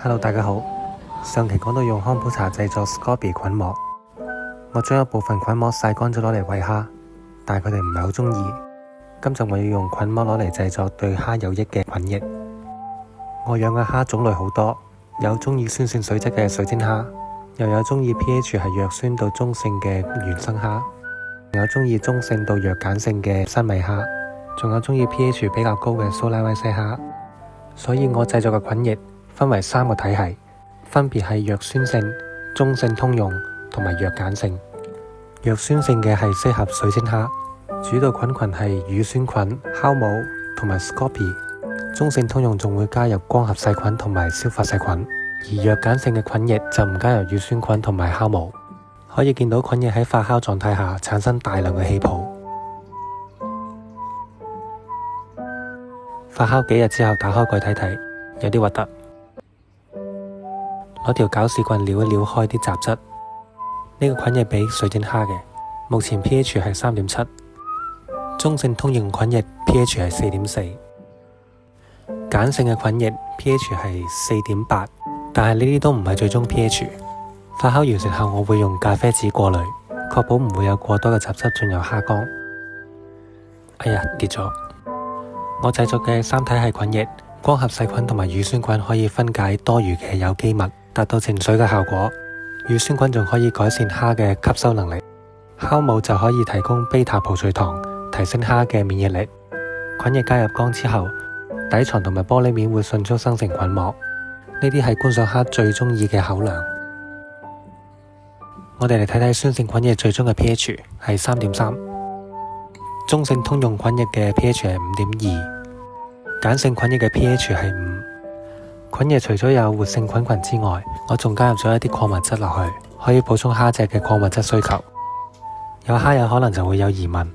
Hello， 大家好。上期講到用康普茶製作 Scoby 菌膜，我將一部分菌膜曬乾咗攞嚟餵蝦，但係佢哋唔係好中意。今集我要用菌膜攞嚟製作對蝦有益嘅菌液。我養嘅蝦種類好多，有中意酸性水質嘅水晶蝦，又有中意 pH 係弱酸到中性嘅原生蝦，有中意中性到弱鹼性嘅新米蝦，仲有中意 pH 比較高嘅蘇拉威西蝦。所以我製作嘅菌液分為3個體系，分別係弱酸性、中性通用同埋弱鹼性。弱酸性嘅係適合水晶蝦，主導菌群係乳酸菌、酵母同埋 Scoby。中性通用仲會加入光合細菌同埋消化細菌，而弱鹼性嘅菌液就唔加入乳酸菌同埋酵母。可以見到菌液喺發酵狀態下產生大量嘅氣泡。發酵幾日之後打開蓋睇睇，有啲核突。攞條攪屎棍撩一撩開啲雜質。呢個菌液俾水晶蝦嘅，目前 pH 係 3.7， 中性通用菌液 pH 係 4.4， 鹼性嘅菌液 pH 係 4.8， 但係呢啲都唔係最終 pH。 發酵完成後我會用咖啡紙過濾，確保唔會有過多嘅雜質進入蝦缸。哎呀，跌咗。我製作嘅3體系菌液，光合細菌同埋乳酸菌可以分解多餘嘅有機物，達到淨水嘅效果。乳酸菌仲可以改善蝦嘅吸收能力，酵母就可以提供β葡聚糖，提升蝦嘅免疫力。菌液加入缸之後，底床同埋玻璃面會迅速生成菌膜，呢啲係觀賞蝦最中意嘅口糧。我哋嚟睇睇酸性菌液最終嘅 pH 係 3.3， 中性通用菌液嘅 pH 係 5.2， 鹼性菌液嘅 pH 係5。菌液除咗有活性菌群之外，我仲加入咗一啲礦物質落去，可以補充蝦隻嘅礦物質需求。有蝦友可能就會有疑問，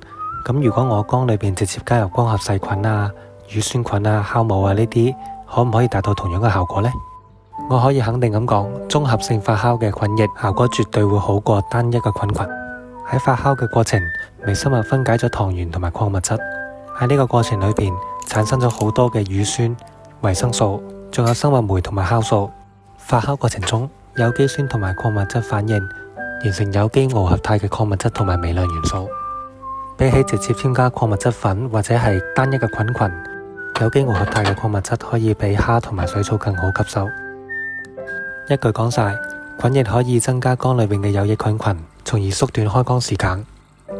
咁如果我缸裏邊直接加入光合細菌啊、乳酸菌啊、酵母啊呢啲，可唔可以達到同樣嘅效果呢？我可以肯定咁講，綜合性發酵嘅菌液效果絕對會好過單一嘅菌群。喺發酵嘅過程，微生物分解咗糖原同埋礦物質，喺呢個過程裏邊產生咗好多嘅乳酸、維生素，仲有生物酶同埋酵素。發酵過程中，有機酸同埋礦物質反應，形成有機螯合態嘅礦物質同埋微量元素。比起直接添加礦物質粉或者係單一嘅菌群，有機螯合態嘅礦物質可以比蝦同埋水草更好吸收。一句講晒，菌液可以增加缸裏邊嘅有益菌群，從而縮短開缸時間，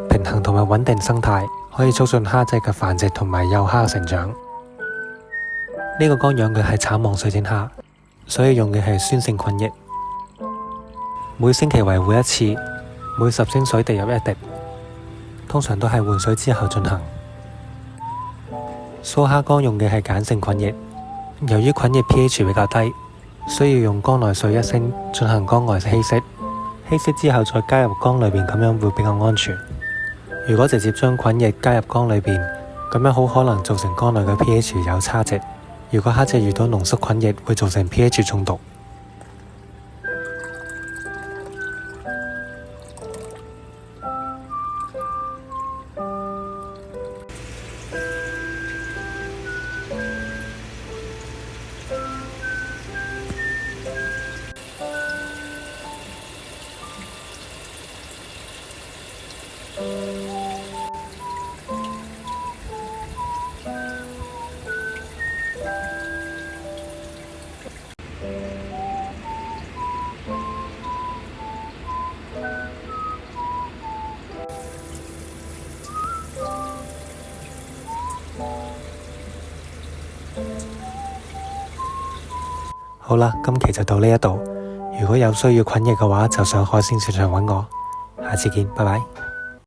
平衡同埋穩定生態，可以促進蝦仔嘅繁殖同埋幼蝦嘅成長。呢個缸養嘅係橙網水晶蝦，所以用嘅係酸性菌液。每星期維護一次，每10升水滴入1滴，通常都係換水之後進行。蘇蝦缸用嘅係鹼性菌液，由於菌液 pH 比較低，需要用缸內水1升進行缸外稀釋，稀釋之後再加入缸裏邊，咁樣會比較安全。如果直接將菌液加入缸裏邊，咁樣好可能造成缸內嘅 pH 有差值。如果蝦隻遇到濃縮菌液，會造成 pH 中毒。好啦，今期就到呢一度。如果有需要菌液嘅話，就上海鮮市場揾我。下次見，拜拜。